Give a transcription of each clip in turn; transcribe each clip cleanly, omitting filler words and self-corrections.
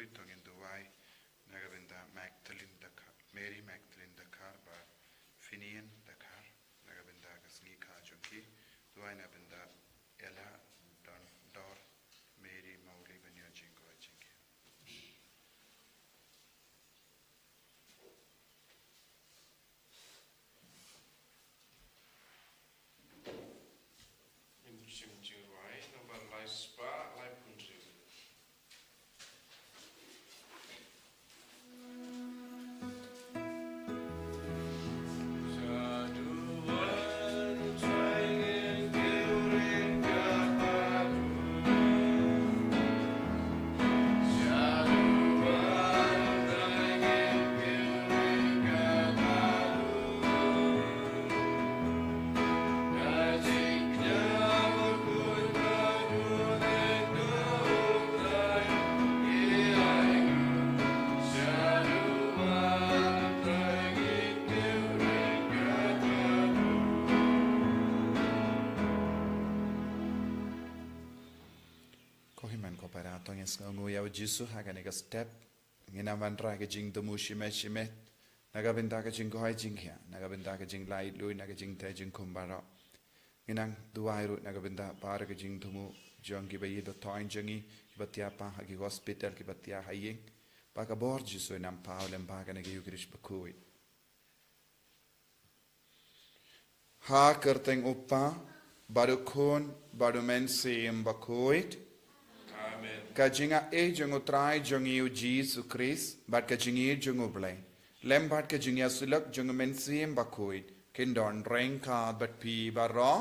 Bakhuid tongin duwai nagabinda Magdalene Dakar, Mary Magdalene Dakar ba Finian Dakar nagabinda ka Sngi ka junki duwai nagabinda Ella Don Dor Mary Mauli banyo jingo jinki. Tongin Sngi yaw jisu haga nega step ngina vandra ga jing domu shime shime nagabinda ga jing goy jing ya nagabinda ga jing lai lui naga jing te jing kumbara nginang duai ru nagabinda par ga jing domu jong ki bayi do toin jangi batia pa hagi hospital ki batia haying ba ga bor jisu nam paulem ba ga nega yugrish Bakhuid ha kerteng uppa baru khon baru mensim Bakhuid ka jinga jong utrai jong iu Jesus Christ bat ka jingi jong ublay lem bat ka jingya sulak jong mensim Bakhuid kindon reng ka bat pi baro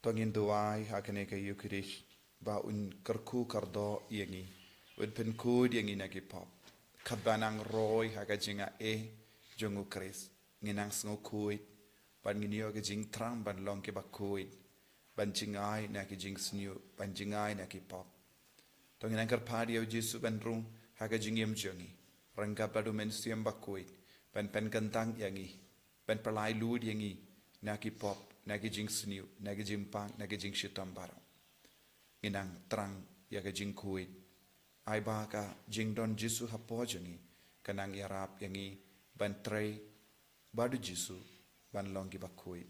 tongin duai hakane ka yukrish ba un kerku kardo yangi un pen kud yangi nagi pop kabanang roy haka jinga jong Christ nginang sngo kuid ban nginio ka jing trang ban long ke Bakhuid ban jingai na ki jing sniu ban jingai na ki pop tongin angkar padi au Jesu ban rung haga jingiem jongi rangka padu men siam Bakhuid ban pen kentang yangi ban pelai lud yangi na ki pop na ki jing sniu na ki jing pang na ki jing shitam baro inang trang ya ka jing kuid ai ba ka jing don Jesu hapo jongi kanang yarap yangi ban trei badu Jesu ban long ki Bakhuid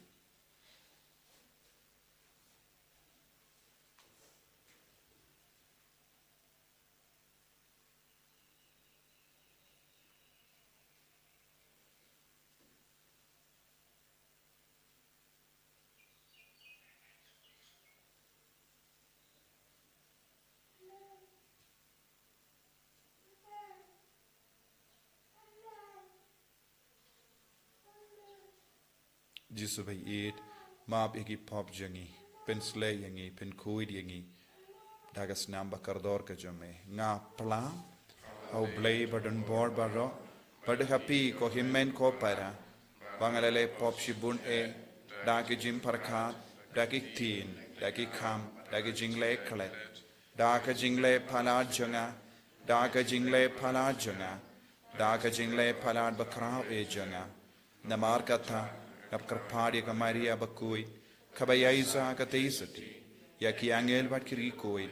Jesu bai eat map igi pop jangi pen slay yangi pen kuid yangi dagas namba kardor ka jame nga pla au blay badon board baro bad happy ko himmen ko para bangalele pop shibun dagi jim parkhat dagi tin dagi kham dagi jingle klet daga jingle phala janga daga jingle phala janga daga jingle phala bakrao janga namar katha Kap karpadi ka Maria Bakhuid, kabayaiza ka teisati, ya ki angel bat kiri koid,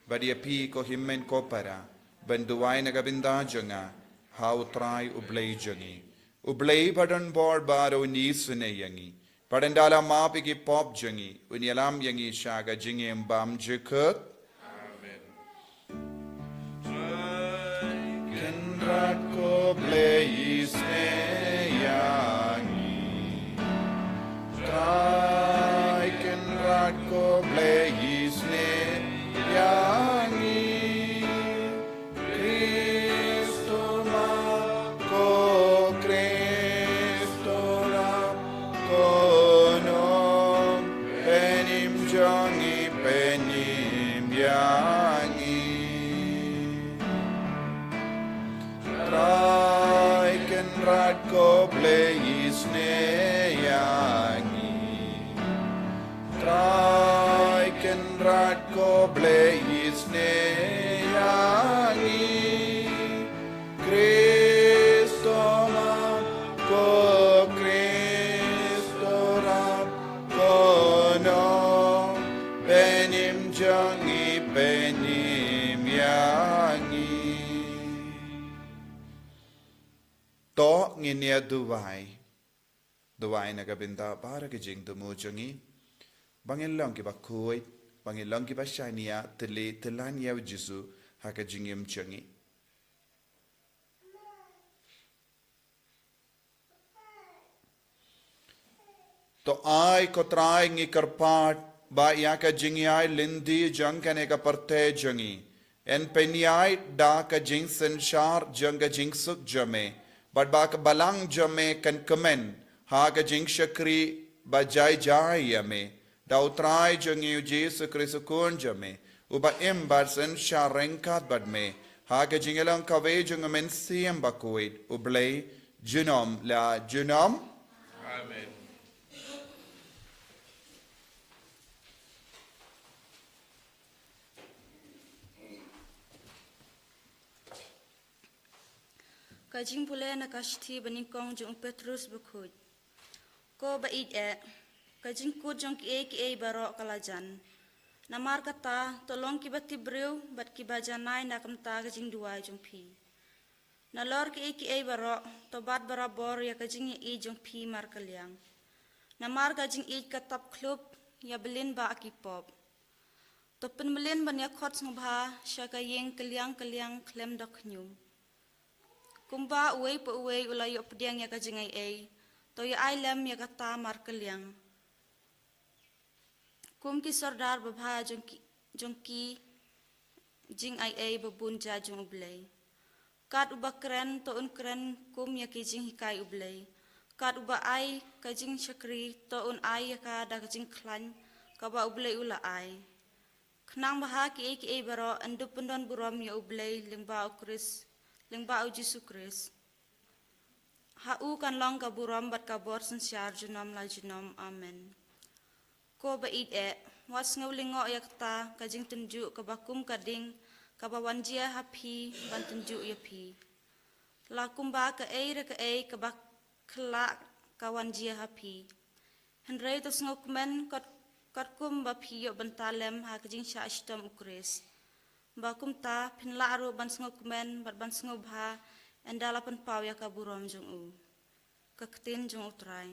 badia pi ko himmen ko para, benduai na gabinda janga, how try ublay jangi, ublay badan board baro nisune yangi, padandala mapi ki pop jangi, unyalam yangi shaga jingi mbam jikut. Amen. Kendrat ko blay yangi. Trai ken rat ko bleis ne yangi Cristo ma ko Cristo ra ko no penim jangi penim yangi Trai ken rat ko bleis ne Trai ken rat ko bleis ne yangi Cristo ma ko Cristo ra ko no penim jangi penim yangi nginia duwai na kabinda para ke jing tumu jangi bangin long ki Bakhuid bangin long ki Shania tele telan yaw jisu haka jingim jangi to ai ko trai ngi karpat ba ya ka jingi ai lindi jang kane ka parte jangi en peniai da ka jing senshar jang ka jing suk jame but ba ka balang jame kan komen ha ka jing shakri ba jai yame da utrai jangi Jesus Christ kun jame uba em bar senshar renkat bad me ha ka jingelang ka ve jang men siem Bakhuid ublay junom la junom Amen. Kajing pula na kashti banikong jong Petrus Bakhuid. Ko Lait-ïa, kajing ku jong ki barok kalajan. Namar kata tolong ki batibriu bat ki bajanai na kamta kajing dua jong pi. Nalor ki barok to bat barabor ya kajing jong pi mar kaliang. Namar kajing katap klub ya belin ba akipop. To penmelin ban ya khot ngabha syaka yeng kaliang klem dok nyum. Kumba uwe pa uwe ulayo pediang ya kajingay to ya ailam ya kata mar kaliang. Kum ki sordar babha jongki jing babunja jong ublay. Kat uba kren to un kren kum ya ki jing hikai ublay. Kat uba ai kajing syakri to un ai ya ka da kajing klan kaba ublay ula ai. Kenang baha ki baro andup pendon buram ya ublay lingba ukris. Lingba Jesus Christ. Hau kan long kaburam bat kabor sensyar junam la junam amen. Ko Lait-ïa was ngawlingo yakta kajing tunjuk kabakum kading kabawanjia hapi ban tunjuk yapi. La kumba ka kabak kla kawanjia hapi. Henry tos ngokmen kot kum bapi yo bantalem ha kajing sya ashtam ukris. Bakum ta pinlaru ban ngokmen bat ban ngobha endalapan pau ya kaburam jong u. Kaktin jong utrai.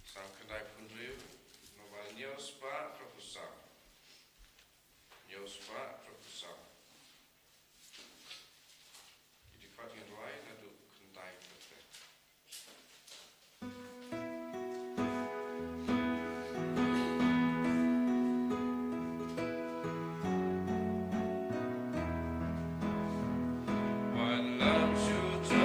Sang kedai pundu, nobal nyospa propusang. Nyospa propusang. Jadi fatih doai nadu kedai pundu. One loves you.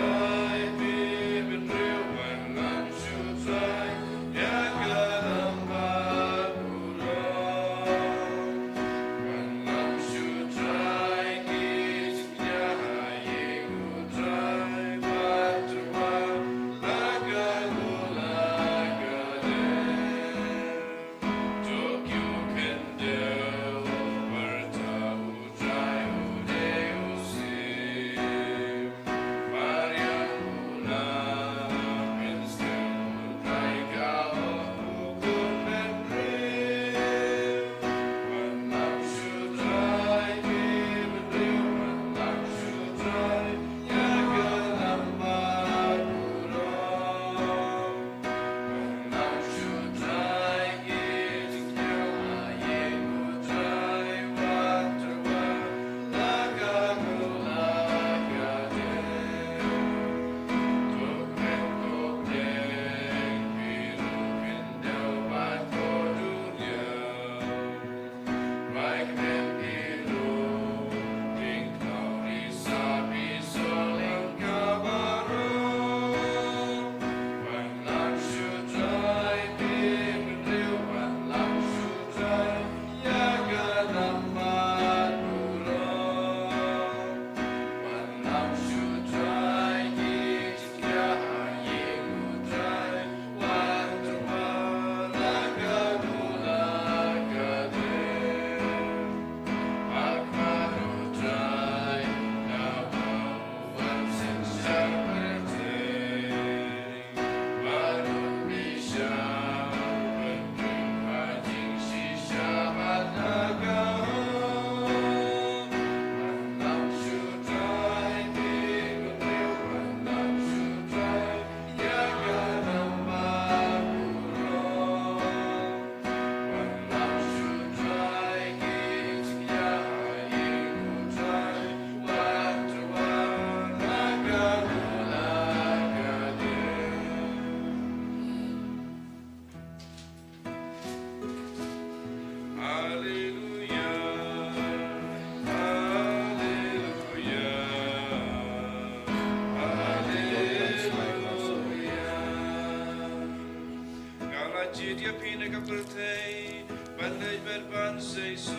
Jidia pina kapurtei, bandai berban seiso,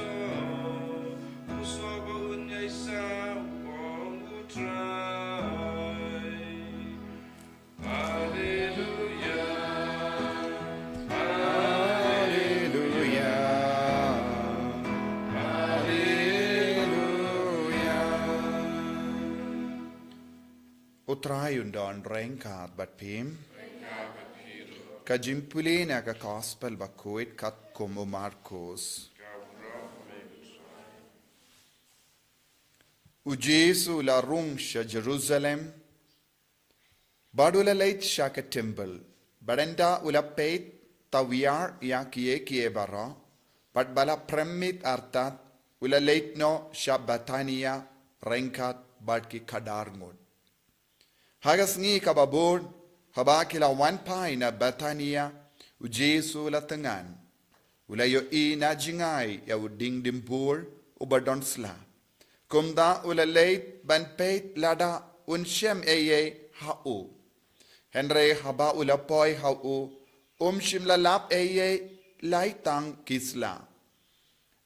usoba unyai sa, wong utrai. Hallelujah, Hallelujah. Hallelujah. Utrayun don rengkat bat pim. Kajimpulina ka gospel Bakhuid kat como Marcos. U Jesu la rung sha Jerusalem. Badula leit sha ka temple. Badenda ula peit tawiyar ya kie bara. Bad bala premit artat ula leit no sha Batania rengkat bad ki kadarngod. Hagas Sngi kababod habakila wanpai na Batania u Jesu la tengan. Ula yo na jingai ya u ding dimpur u badonsla. Kumda ula leit ban peit lada un shem eye hau. Henry haba ula poi hau shim la lap eye laitang kisla.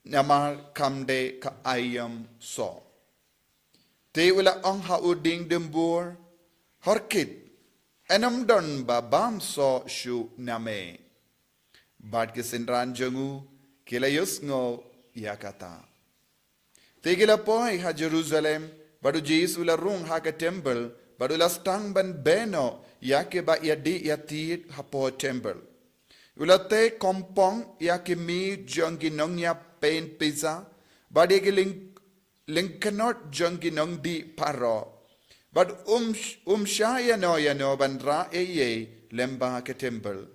Namar kamde ka ayam so. Te ula ong hau ding dimpur horkit. Enam don ba bam so shu name. Bad kisinran jangu kilayus ngo yakata. Tegila poi ha Jerusalem badu Jesu la rung ha ka temple badu la stang ban beno yake ba yadi yatit ha po temple. Ula te kompong yake mi jongi nong ya pain pizza badi ke linkanot jongi nong di paro. But shaya no bandra eye lemba ke temple.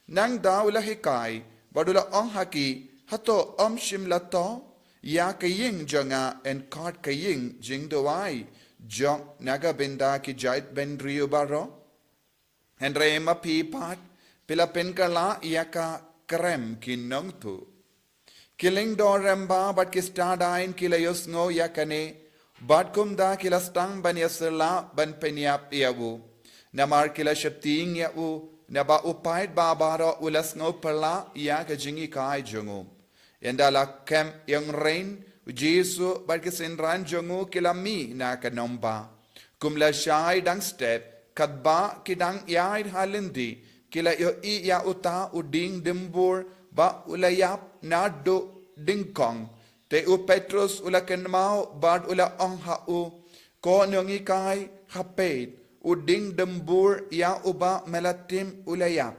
Nang daula hikai badula ong haki hato shimla to ya kaying jonga and kart kaying jing doai jong naga benda ki jait ben rio baro. Henry ma pi pat pila penkala yaka krem ki nong tu. Killing do remba but ki stadain kilayos ngo yakane. Bad kumda kila stang ban yasela ban penyap yawu. Namar kila shapting yawu. Naba upait babaro ulas ngo perla ya ka jingi kai jungu. Yandala kem yang rain Jesu bad kisinran jungu kila mi na ka nomba. Kumla shai dang step kadba kidang yai halindi kila yo I ya uta uding dimbur ba ulayap na do dingkong. Te u Petrus ula kenmao bad ula ong hau ko nyongi kai hapet u ding dembur ya uba melatim ulayap.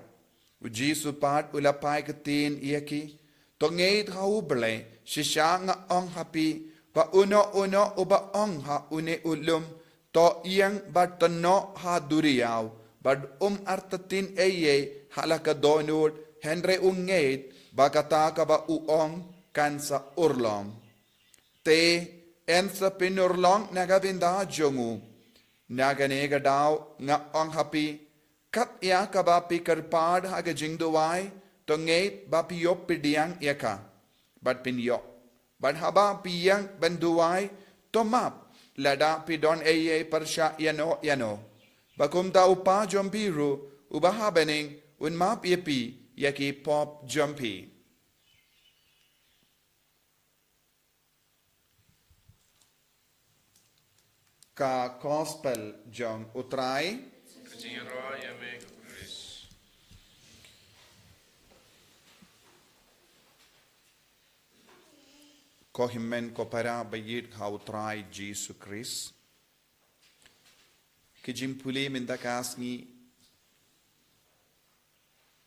U Jesu pat ula pai ketin iaki to ngeit hau ble shisha nga ong hapi pa uno uba ong ha une ulum to iyang bad tano ha duriyaw bad artatin eye halaka donod Henry ungeit bagata ka ba uong kansa urlong. Te ensa pinurlong nagavinda jongu. Naganega daw nga ong hapi. Kat ya kabapi karpad haga jingduway. Tongeit bapi yop pidiang yaka. Bad pinyok. Bad haba piyang banduway. Tomap. Lada pidon eye parsha yano. Bakumta upa jompiru. Ubahabening unmap yepi yaki pop jompi. Ka gospel jong utrai Kajira yame Chris. ko himmen ko para bayit ha utrai Jesu Christ ki jimpuli minda kasni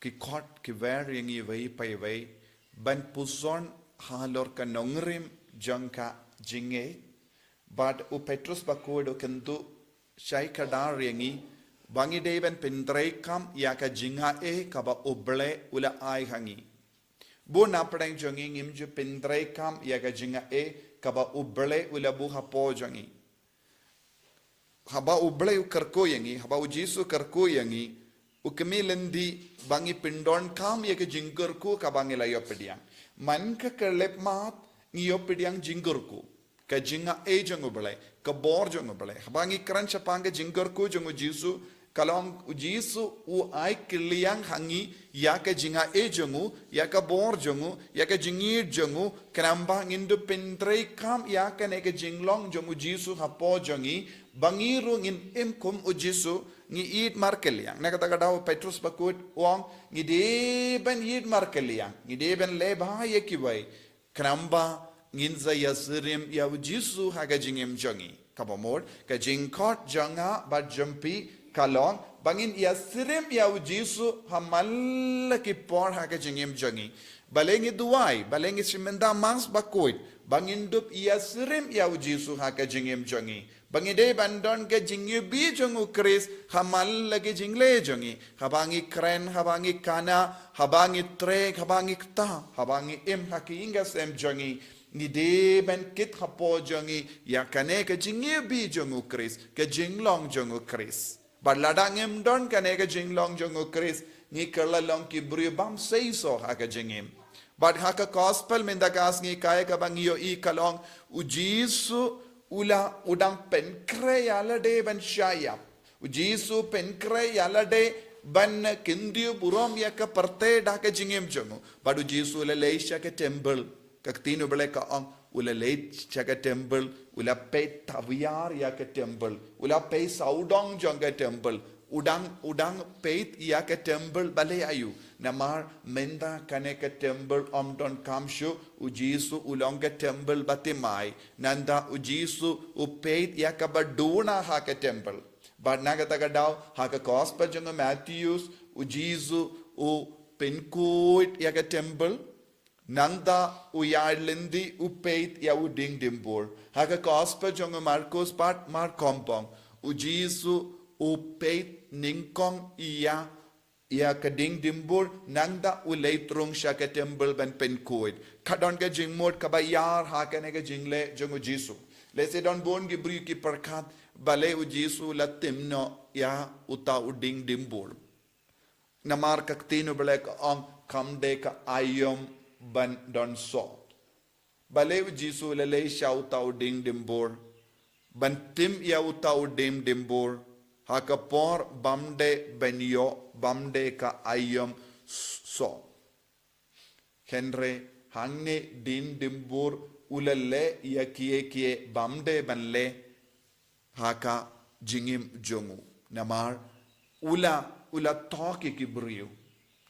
ki kot ki ver yangi vai pai vai ban puson halor ka nongrim jong ka jinge. But u Petrus Bakhuid kentu shai kadar yangi bangi deven pendrai kam yaka jinga kaba uble ula ai hangi. Bu napadang jongi imju pendrai kam yaka jinga kaba uble ula bu hapo jongi. Haba uble u karko yangi haba u Jesu karko yangi u kemilendi bangi pindon kam yaka jingurku kabangi layo pediang. Man ka kerlep mat ngiyo pediang jingurku. Ka jinga jongu bale ka bor jongu bale habangi kran chapanga jingar ko jongu Jesu kalong ujisu u ai kiliang hangi ya ka jinga e jongu ya ka bor jongu ya ka jingir jongu kanamba ngindu pentrei kam ya ka ne ka jinglong jongu jisu hapo jongi bangiru ngin imkum ujisu ngi eat markeliang nakata daw Petrus Bakhuid wong ngi de ben eat markeliang ngi de ben le ba ye kiwai kanamba ngin za yasrim ya ujisu haga jingem jongi kabamod ka jingkot jonga ba jumpi kalong bangin ya sirim ya ujisu hamal ki por ha ka jingim jangi balengi duai balengi simenda mas Bakhuid bangin dup ya sirim ya ujisu ha ka jingim jangi bangide bandon ke jingyu bi jongu kris hamal ki jingle jangi habangi kren habangi kana habangi trek habangi kta habangi im hakinga sem jangi ni de ben kit hapo jangi ya kane ke jingyu bi jongu kris ke jinglong jongu kris But ladangim don kanega jinglong jongo Chris ni kerla long ki brio bam say so haka jingim. But haka gospel mendakas ni kaya kabangio I kalong ujisu ula udang penkre yalade ban shayap. Ujisu penkre yalade ban kindiu burom yaka parte daka jingim jongo. But ujisu ula leisha ke temple kaktinu bele ka ong ula leisha ke temple ula pay taviyar ya ke temple ula pay saudong jong ke temple udang pay ya ke temple bale ayu namar menda kane ke temple don kamshu ujisu ulong ke temple batimai nanda ujisu upay ya ke baduna ha ke temple but nagata daw ha ke gospel jong Matthews ujisu u Bakhuid ya ke temple Nanda uyarlindi upeit ya uding dimbor. Haka gospel jonga Marcos part mar kompong. Ujisu upeit ningkong iya kading dimbor nanda uleitrong siya ka temple ban Bakhuid. Kadon ka jingmod kabayar haka nega jingle jong ujisu. Lese don bon gibri ki perkat bale ujisu latimno ya uta uding dimbor. Namar kaktino balek ang kamde ka ayom ban don so balew jisu lele shautau ding dimbor ban tim ya utau dim dimbor hakapor bamde benyo bamde ka ayom so henre hangne din dimbor ulale ya kie bamde banle haka jingim jongu namar ula toki kibriu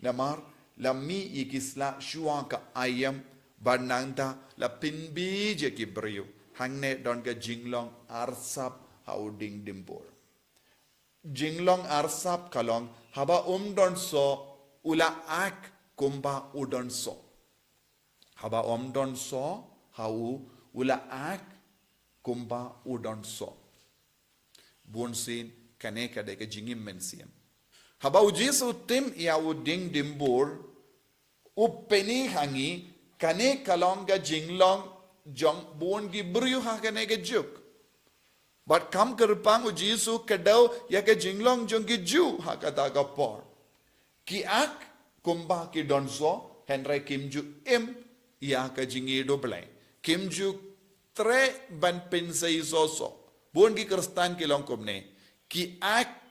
namar la mi ikisla shuanka ayam banangda la pinbi je kibriu hangne don ga jinglong arsap hauding dimbor jinglong arsap kalong haba don so ula ak kumba udon so haba don so hau ula ak kumba udon so bunsin kaneka de ga jingim mensiam haba ujisu tim ya uding dimbor upeni hangi kane kalonga jinglong jong bon gi briu ha kane ge juk but kam kerpang ujisu kedau ya ke jinglong jong gi ju ha kata ga por ki ak kumba ki donso henry kimju im ya ka jingi do blai kimju tre ban pensei so bon gi kristan ki long komne ki ak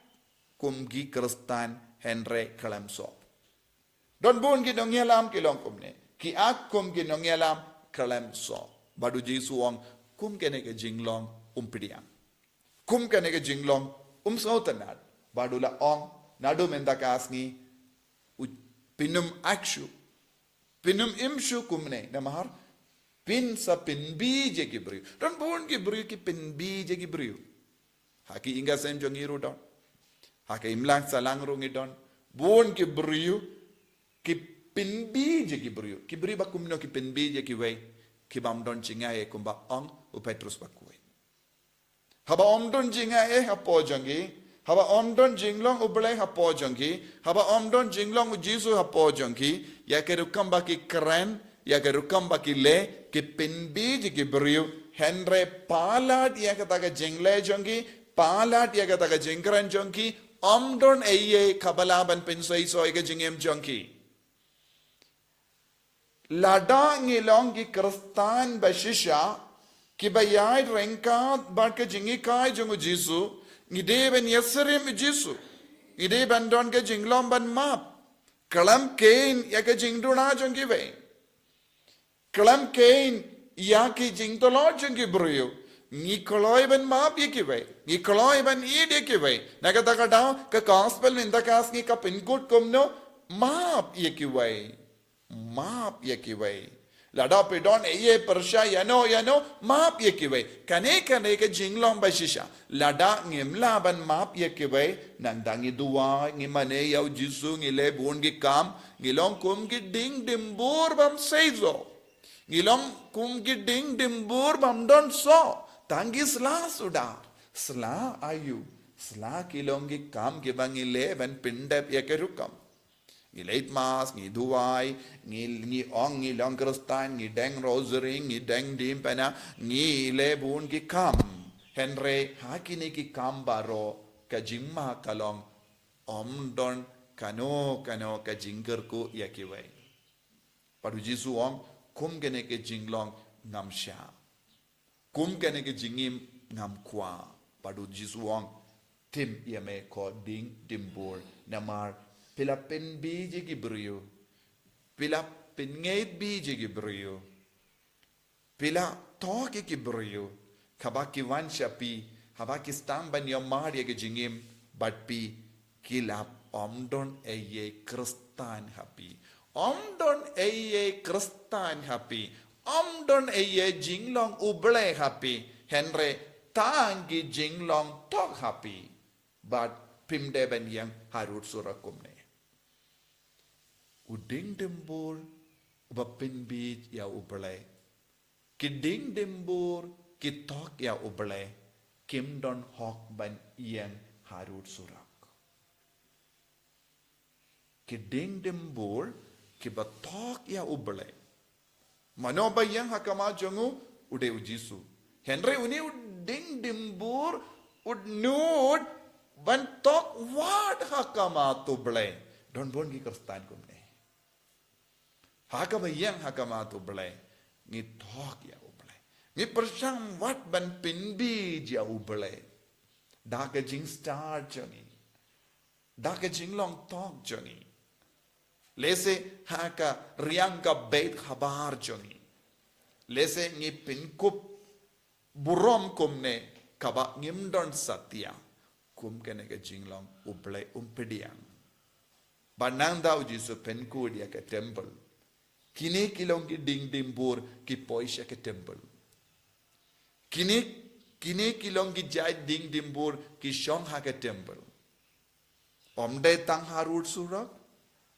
kum gi kristan henry kalamso don bon gi dong yalam ki long komne ki ak kum gi dong yalam kalamso badu jisu wong kum kene ke jinglong umpidiang kum kene ke jinglong sautanad badu la ong nadu menda kasni pinum akshu pinum imshu kumne namahar pin sa pin bi je ki briu don bon gi briu ki pin bi je ki briu haki inga sem jongiru don haka imlang salang rungi don bon ki briu ki pinbi je ki briu bakumno ki pinbi je ki wei ki bam don chingae kumba ong u Petrus Bakhuid haba don jingae hapo jangi haba don jinglong u blai hapo jangi haba don jinglong u jisu hapo jangi ya ke rukamba ki kren ya ke rukamba ki le ki pinbi je ki briu henre palat ya ke taga jingle jangi palat ya ke taga jingran jangi don eye kabalaban pensai so ega jingem jangi lada ngilong ki kristan bashisha ki bayai renkat barka jingi kai jongu jisu ngideben yeserim jisu ide bandon ke jinglom ban map kalam kein ya ke jingduna jongi ve kalam kein ya ki jingtolo jongi bruyo ni koloi ban map ye ki ve ni koloi ban ide ki ve naga taka da ka gospel min da kas ni ka pin good komno map ye ki ve map ye ki ve lada pedon eye persha yano map ye ki ve kane ke jinglom ba shisha lada ngimla ban map ye ki ve nang dangi duwa ngi mane yau jisu ngi le bun gi kam ngilong kum gi ding dimbur bam seizo ngilong kum gi ding dimbur bam don so tangi sla suda sla ayu sla kilong gi kam gi bangi le ban pindap ye ke rukam ngi late mass ngi duwai ngi ong ngi long kristan ngi deng rosary ngi deng dim pana ngi le bun gi kam henre hakini ki kam baro ka jimma kalong don kano ka jinger ku yakiwai padu jisu ong kum gene ke jinglong ngam sha kum gene ke jingim ngam kwa padu jisu ong tim yame ko ding dimbur namar pila pen biji ki brio pila pen ngait biji ki brio pila toki ki brio kabaki wan shapi habaki stamban yomari ke jingim but pi kilap omdon eye kristan happy omdon eye kristan happy omdon eye jinglong uble happy henre tangi jinglong tok happy but pimde ben yang harut surakumne uding dembur ubapin bij ya uble kiding dembur kitok ya uble kim don hok ban yang harut surak kiding dembur kibatok ya uble manobayang hakama jongu ude ujisu henry uni uding dembur udnud ban tok wad hakama tuble don bon gi kristan kumne hakabayang hakama tuble ngi tok ya uble ngi persang wat ban pinbi ja uble daga jing star jongi daga jing long tok jongi lese haka riangka bait khabar jongi lese ngi pinkup burom kumne kaba ngimdon satya kum kene ke jinglong uble umpediang bananda uji so penku dia ke temple kini kilong ki ding dimbur ki poisha ke temple kini kilong ki jai ding dimbur ki shong ha ke temple omde tang harut surak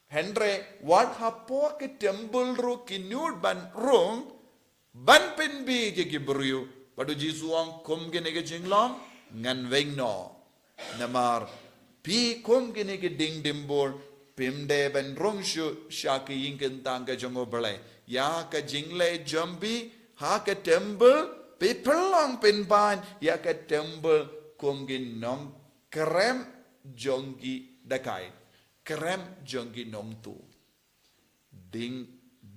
Henry, what hapo ke temple ro kinud ban rong ban pinbi ke gibru padu jisuang kum gene ke jinglong ngan weng no namar pi kum gene ke ding dimbor pimde ban rong shu shaki yinken tanga jongo bale ya ka jingle jambi ha ke temple pi pelong pin ban ya ke temple kum gin nong krem jongi dakai krem jongi nong tu ding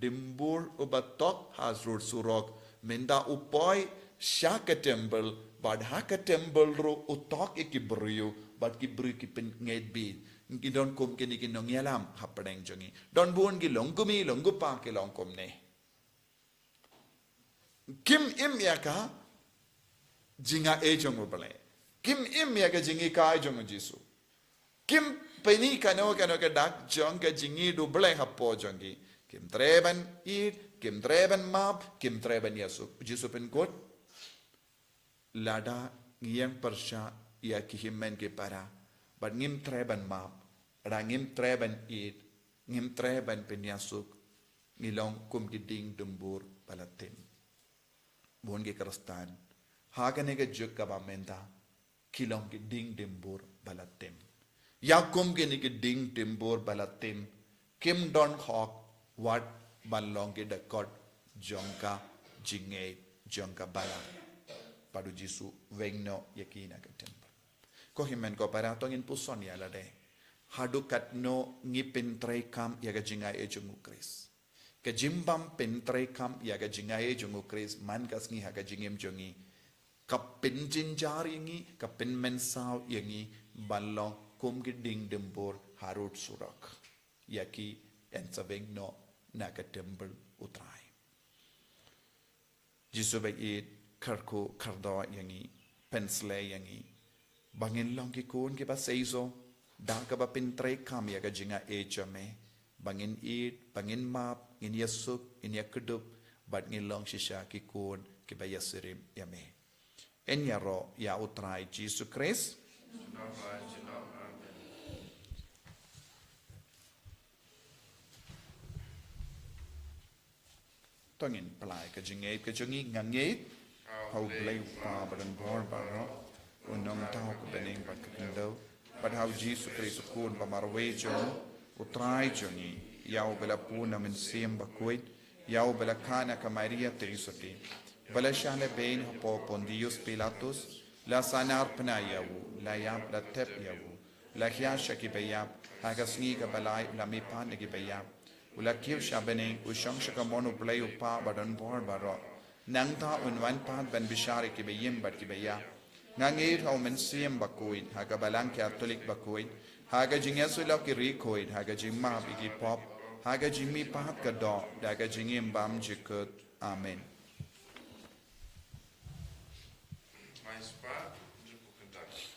dimbur ubatok hazrul surok minda upoy shaka temple bad haka temple ro utok ikibru bad kibru ki pen ngait bi ngi don kom kini ki nong yalam hapadeng jongi don buon gi longkumi longgupa ke longkom ne kim im yaka jinga e jongo bale kim im yaka jingi kai jongo jisu kim peni kano ke dak jong ke jingi du ble hapo jongi kim treban it kim treban map kim treban yesu jisu pen kot lada ngiyang persya ya kihimen ke para but ngim treban map ra ngim treban it ngim treban pen yesu ngilong kum giding dumbur palatin bon ge kristan hagane ke juk ka bamenda kilong giding dumbur palatin Yakum gini ke ding timbur balatim kim don hok wat balong ke dekot jongka jinge jongka balang padu jisu wengno yakina ke temple ko himen ko para tongin puson ya lade hadu katno ngipin tray kam ya ga jinga e jungu kris ke jimbam pin tray kam ya ga jinga e jungu kris man kas ngi ha ga jingem jongi kapin jinjar yangi kapin mensaw yangi balong kum geding dembur harut surak. Yaki en saveng no naga temple utrai. Jisubayit karku kardo yangi pensle yangi. Bangin long ki kun ki ba seizo da ka ba pintre kam ya ga jinga ejame. Bangin it, bangin map, in yasup, in yakudup, but ngin long shisha ki kun ki ba yasirim yame. En yaro ya utrai Jesus Christ. Tongin pelai ke jengi ngangit hau blai pa badan bor baro unong tau ke bening pat kendo pad hau Jesus Christ kun pa marwe jong utrai jongi yau bela puna min sim Bakhuid yau bela kana ka Maria Trisoti bela shale bein po Pontius Pilatus la sanar pnayawu la yap la tep yawu la khya ki bayap haga Sngi ka balai la mi pan ki bayap ula kiu shabene ushang shakamonu play upa badan bor baro nangta unwan pat ben bishari ki bayim bat ki baya ngangir hau men siem Bakhuid haga balang Catholic Bakhuid haga jingesula ki rikoid haga jimma bigi pop haga jimmi pat ka do daga jingim bam jikut amen. My spot, Jupu Kentucky.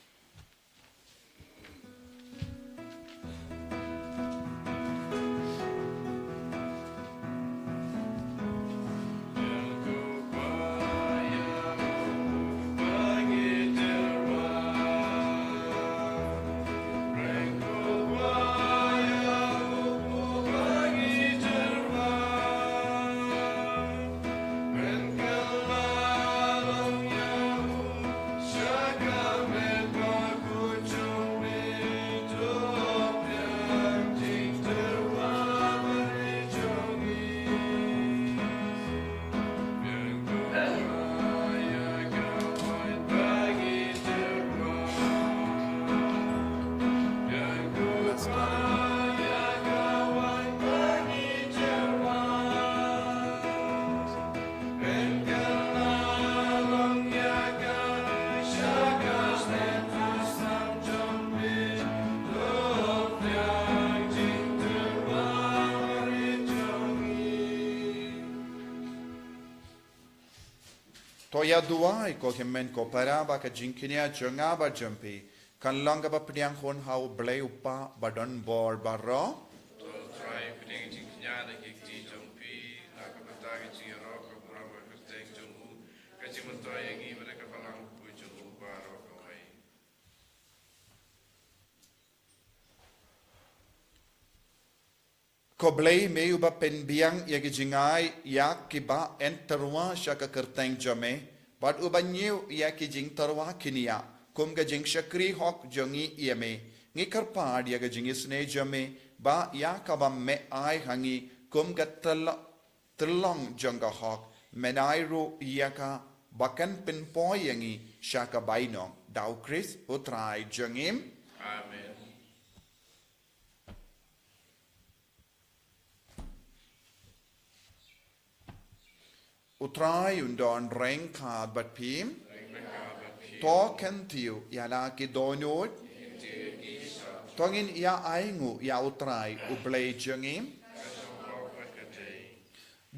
Toya duai ko kemen ko paraba ka jinkinia jonga ba jampi kan longa ba pdiang hon hau blai upa badon bor baro To try putting it in Kinyana, Kiki, Jumpi, Nakapataki, Chiro, Kapuraba, Kasteng, Jungu, Kachimantoy, even a Kapalang, Puju, Baro, away. ko blai meu ba pen biang ya jingai ya kiba enterwa shaka kerteng jame bad ubanyu ya ki jing terwa kinia kum ga jing shakri hok jongi yeme ngi karpad ya ga jing isne jame ba ya ka ba me ai hangi kum ga telong jonga hok menai ro ya ka bakan pen poyangi shaka bainong dau Chris utrai jongim Amen. utrai undon reng ka bat pim to ken tiu ya la ki donot tongin ya aingu ya utrai ublei jengim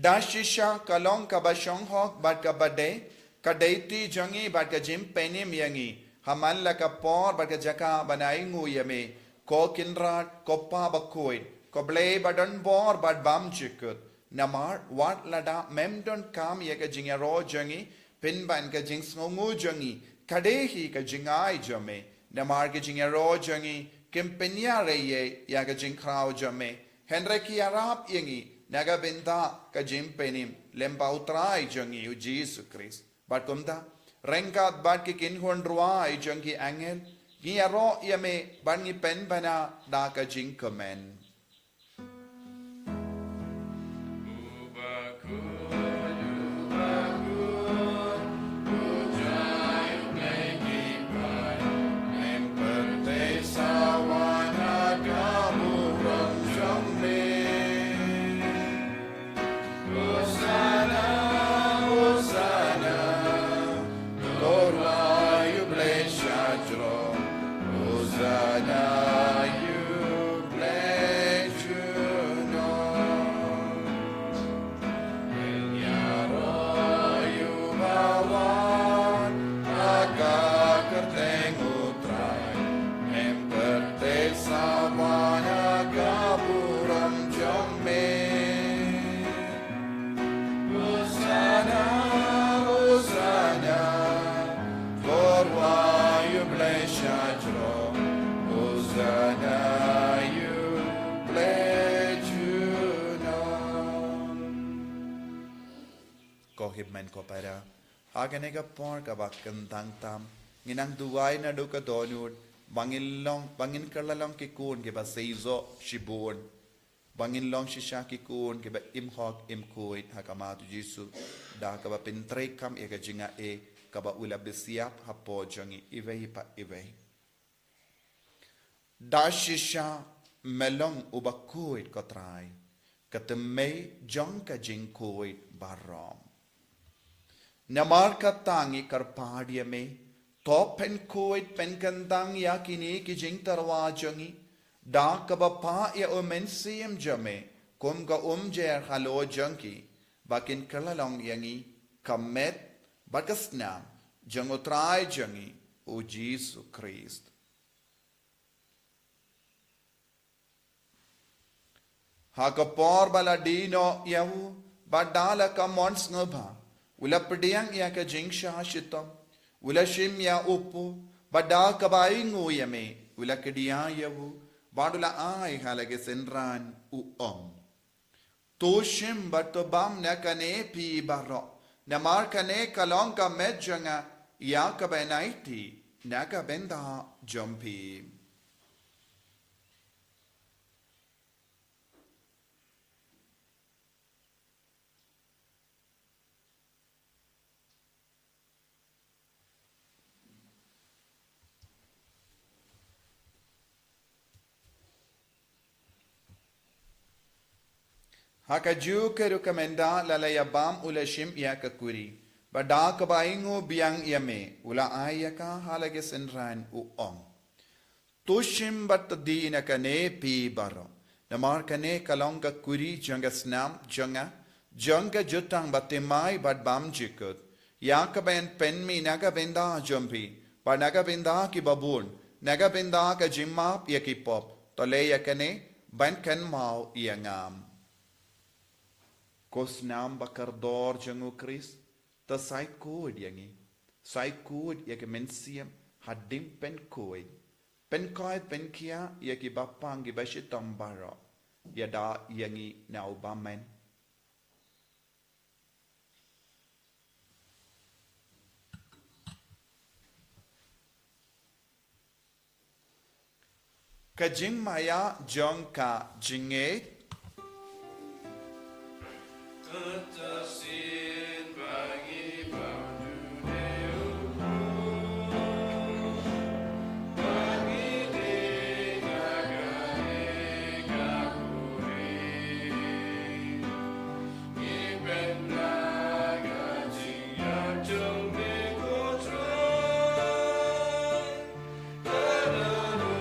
dashisha kalong ka bashong hok bat ka bade ka deiti jangi bat ka jim penim yangi haman la ka por bat ka jaka banaingu yame ko kinrat ko pa Bakhuid ko blei badan bor bat bam chikut namar wat lada memdon kam ya ka jingaro jangi pinban ka jing sngu jangi kadehi ka jingai jame namar ka jingaro jangi kimpenya reye ya ka jing krau jame henreki arab yangi naga benda ka jim penim lemba utrai jangi u Jesus Christ bat kumda rengat bat ki kinhon ruai jangi angel giaro yame bangi pen bana da ka jing komen Hosanna, men ko para hagane ka por ka bakkan tang tam nginang duway na do ka donud bangin kalalong kikun ke ba seizo shibun bangin long shisha kikun ke ba imhok imkuit hakama tu jisu da ka ba pintre kam e ka jinga e ka ba ula besiap hapo jangi ivei pa ivei da shisha melong ubakuit ko trai katemei jong ka jingkuit barom namar ka tangi karpadia me to pen kuit pen kandang ya kini ki jing tarwa jangi da ka ba pa ya o men siem jame kum ga jer halo jangi bakin kalalong yangi kamet bakasna jango trai jangi o Jesus Christ hakapor baladino yahu badala ka mons ngaba ulapdiang ya ka jingsha shitam ulashim ya upu bada kabaingu yame ulakdiya yahu badula ai halage senran uom toshim batobam nakane pi baro namar kane kalong ka medjanga ya ka benaiti naka benda jompi Hakaju ke rekomenda lalayabam ulashim ya kakuri. Bada kabaingo biang yame ula ayaka halage senran uom. Tushim batadi na kane pi baro. Namar kane kalong kakuri janga snam janga jutang batimai badbam jikut. Ya kabayan penmi naga benda jumpi. Ba naga benda ki babun. Naga benda ka jimap ya ki pop. Tole ya kane ban kan mau iangam. Kos nam bakardor jangu Chris ta sai kud ya ke mensiam hadim pen koi pen kia ya ki bapang gi bashitam baro ya da yangi na ubamen kajing maya jong ka jinget Ketasin bagi Taïew bagi dengagai kakuri iben naga jia jong dekotrai kadanu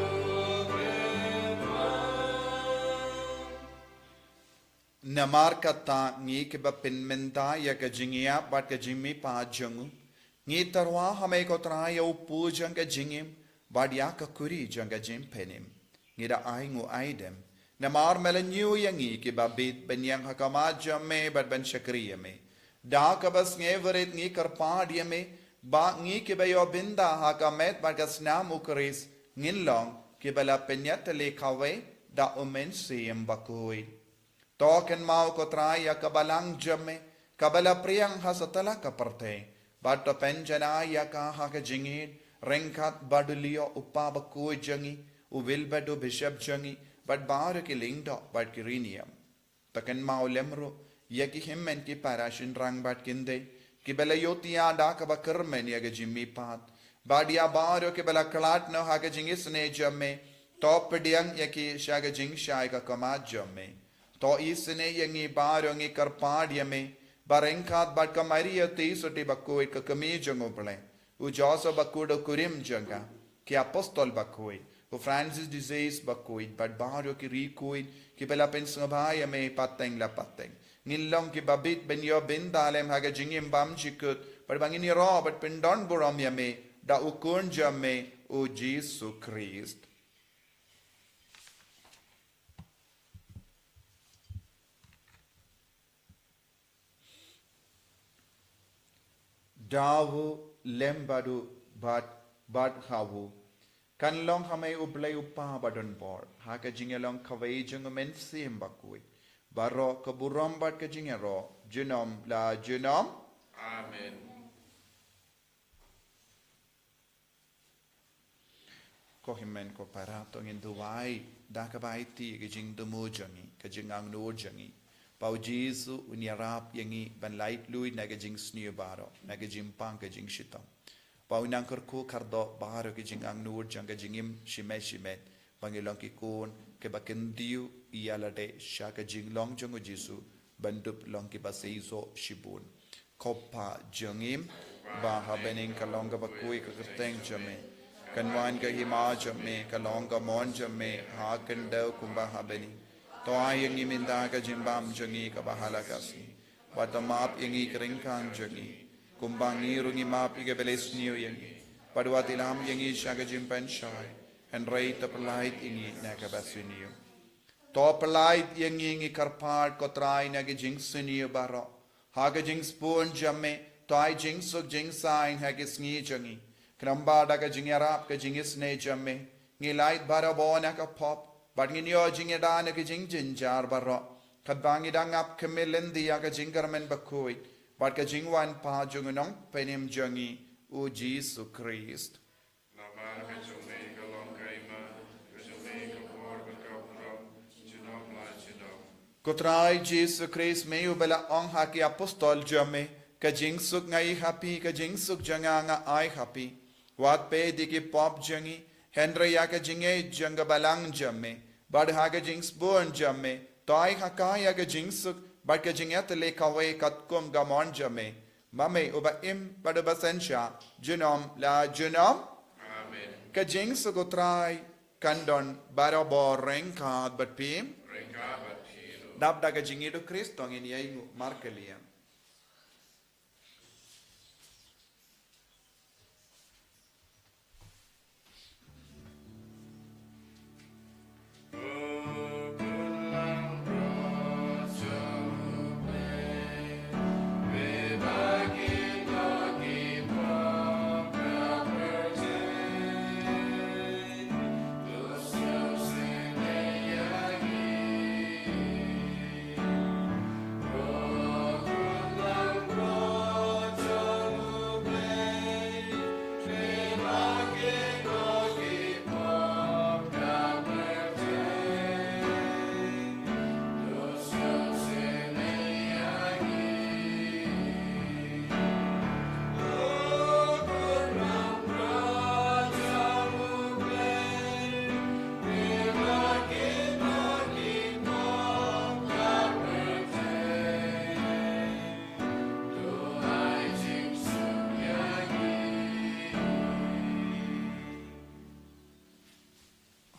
namar kata ngi ke ba pinmenta ya ka jingia bat ka jimmi pa jangu ngi tarwa hame ko tra ya upu jang ka jingim bat ya ka kuri jang ka jim penim ngi da aingu aidem namar melanyu yangi ke ba bit benyang hakama jamme bat ben shakriya me da ka bas nge verit ngi karpa dia me ba ngi ke ba yo binda hakamet bat ka snam ukris ngin long ke bala penyat le khawe da omen siem Bakhuid Token mau ko traya kabalang jamme kabala priyang hasatala kaparte bato penjana ya ka ha ka jingid rengkat badulio uppa Bakhuid jangi uvil badu bishop jangi bad bar ki lingdo bad kirinium token mau lemro ya ki himmen ki parashin rang bad kinde ki bela yotia da ka bakarmen ya ga jimmi pat badia baro ki bela klat no ha ka jingis ne jamme top diang ya ki shaga jing shai ka kama jamme to isne yangi barongi karpadiame barengkat bad kamaria te soti Bakhuid ka kami jango ple u joso Bakhuid kurim janga ki apostol Bakhuid u Francis disease Bakhuid bad baro ki rikuid ki bela pensabaya me pateng la pateng nilong ki babit ben yo bin dalem haga jingim bam jikut bad bangini ro bad pendon buram yame da ukun jamme u Jesus Christ Dawu lembadu bad hawu kan long hame ublay upa badon bor haka jingelong kawai jung men sim Bakhuid baro kaburam bad ka jingero junom la junom Amen. Ko himen ko parato ngin duwai da ka baiti ke jing dumu jangi ke jing ang no jangi pau Jesu unyarap yangi ban lait lui na ke jing sniu baro na ke jing pang ke jing shita pau nang ko kardo baro ke jing ang no jang ke jingim shime bangilong ki kun ke bakendiu ialade sha ke jing long jong Jesu bandup long ki baseizo shibun kopa jangim ba habening kalong ka bakui ka kerteng jame kanwan ka hima jame kalong ka mon jame ha kandau kumba habeni to ayang iminda ka jimbam jangi ka bahala kasni batamap yangi kringkang jangi kumbang irungi map ige beles niu yangi padwat ilam yangi shaga jimpan shai and rate the polite ingi naka basuniu to polite yangi ngi karpart ko trai nagi jing suniu baro haga jing spoon jamme to ai jing suk jing sign hagi sngi jangi kramba daga jing yarap ka jing isne jamme ngi light baro bona ka pop but ngi yo jing yada nagi jing jinjar baro kadbangi dang up kemilendi aga jing garmen Bakhuid but ka jing wan pa jungunong penim jangi o Jesus Christ Namara ka jume ka long kaima, ka jume ka por ka kapram, junom la junom. Kutrai Jesus Christ meu bela ong haki apostol jame ka jing suk ngai happy ka jing suk janga nga ai happy wat pe diki pop jangi Henry ya ka jinge janga balang jame bad ha ka jing spoon jame tai haka ya ka jing suk bad ka jingat le kawe katkum gamon jame mame uba im bad basensha junom la junom Amen. ka jing suk utrai kandon barabor rengkat bat pim Rengka bathiru. dap daga jingido Kristo ngin yaingu markeliam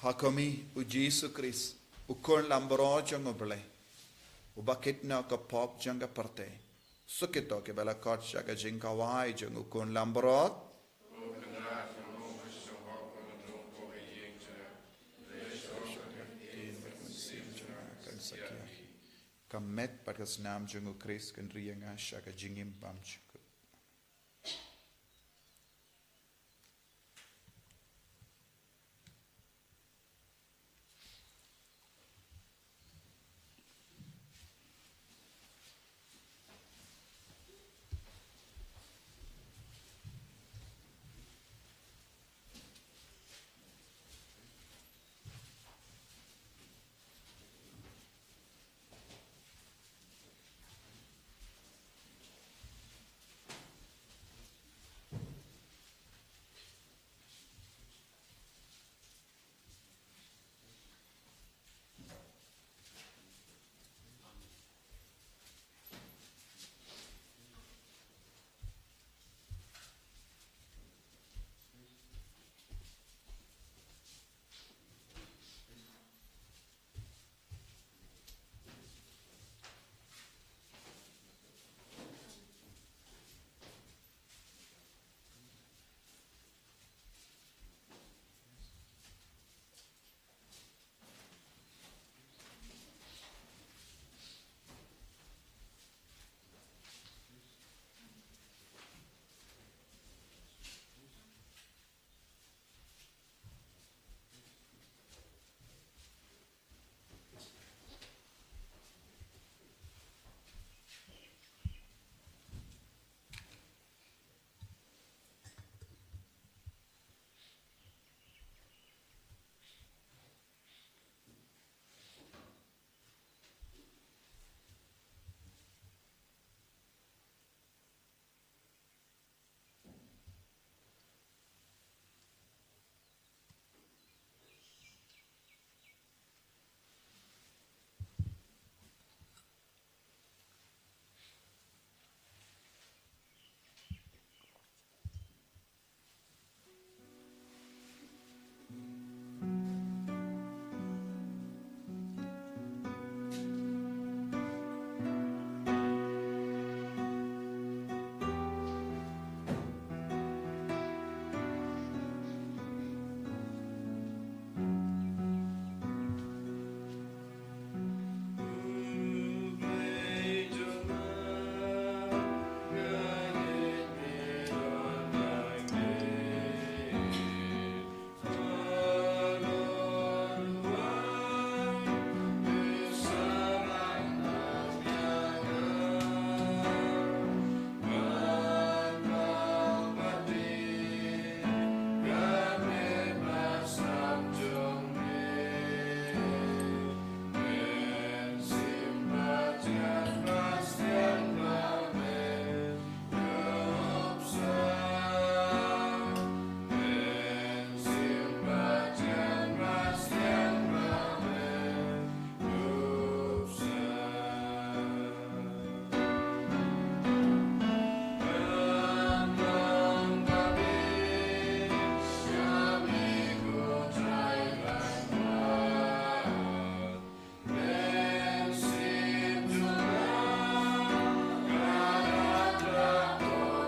Hakomi u Jesu Christ u kon lambro jang oble u bakit na ka pop jang ka parte sukito ke bela kot shaga jing ka wai jang u kon lambro kamet patas nam jang u Christ kan rianga shaga jingim pamch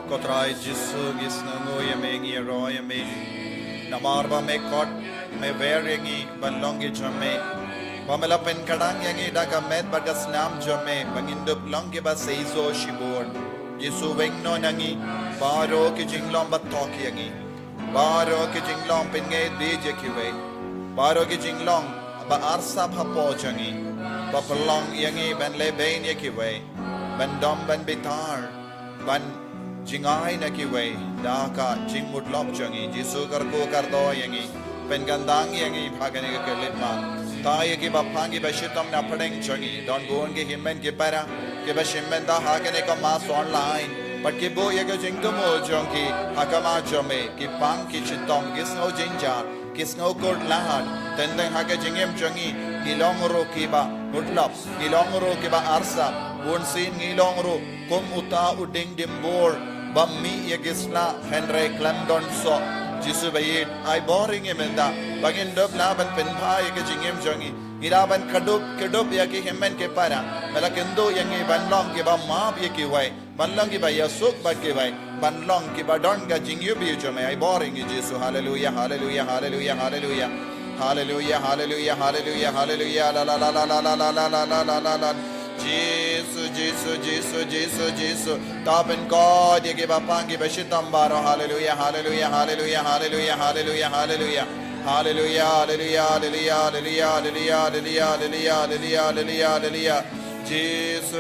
Kotrai Jisu Gisnangu Yamengi Royame Namarba me kot me wearingi Balongi Jame Pamela pen kadang yangi daga med bagas nam jame bangindup longi ba seizo shibor Jisu wengno nangi baro ki jinglom batok yangi baro ki jinglom penge dije kiwe baro ki jinglom ba arsa phapo jangi ba pelong yangi ban lebain yakiwe ban dom ban bitar ban jingai na kiwe daka jingmut lop jangi Jisu karko kardo yangi pen gandang yangi phagane ke litma Taïew ki bapangi bashitam na padeng changi don goon ki himmen ki para ki bashimmen da hakane ka mas online but ki bo ye ka jingtumo jonki hakama jome ki pang ki chitom gisno jinja gisno kod lahad tendeng hake jingem changi ngilong ro ki ba mutlap ngilong ro ki ba arsa bun sin ngilong ro kum uta uding dimbor bammi ye gisla henry clemdon so Jisu bayit ay boring emenda bagin dob laban penpai ke jingem jangi iraban kadup ya ki hemmen ke para melakendo yangi banlong ke ba map ye ki wai banlong ki ba yasuk ba ki wai banlong ki ba don ga jingyu bi jome ay boring Jisu hallelujah hallelujah hallelujah hallelujah hallelujah hallelujah hallelujah hallelujah la la la la la la la la la la la la Jesus top in God ye give apangi beshitam baro hallelujah hallelujah hallelujah hallelujah hallelujah hallelujah hallelujah hallelujah hallelujah hallelujah hallelujah hallelujah hallelujah hallelujah hallelujah Jesus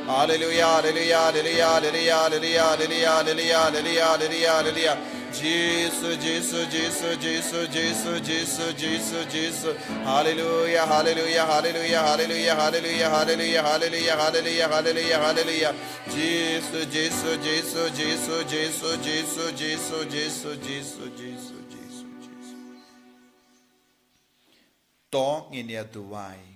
hallelujah hallelujah hallelujah hallelujah hallelujah hallelujah hallelujah hallelujah hallelujah Jesus hallelujah hallelujah hallelujah hallelujah hallelujah hallelujah hallelujah hallelujah hallelujah hallelujah Jesus Tong in ya tuwai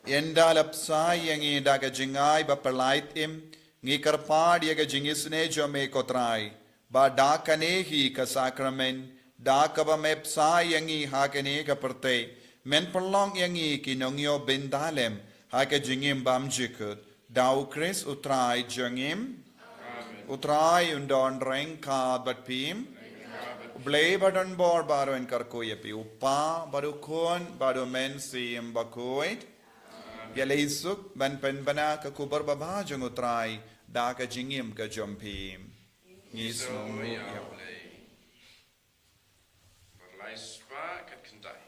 Endalapsai yangi daga jingai ba perlait im ngi karpad yaga jingisne jome kotrai ba dakane hi ka sakramen dakaba mepsai yangi hakane ka perte men perlong yangi kinongyo bendalem haka jingim bamjikut dau kris utrai jangim utrai undon rengka batpim Blay badon bor baro en karko yapi upa baru kon baru men sim Bakhuid Yalaisuk ban penbana ka kubar baba jangutrai da ka jingim ka jompim Nisno ya blay Verleispa kat kentai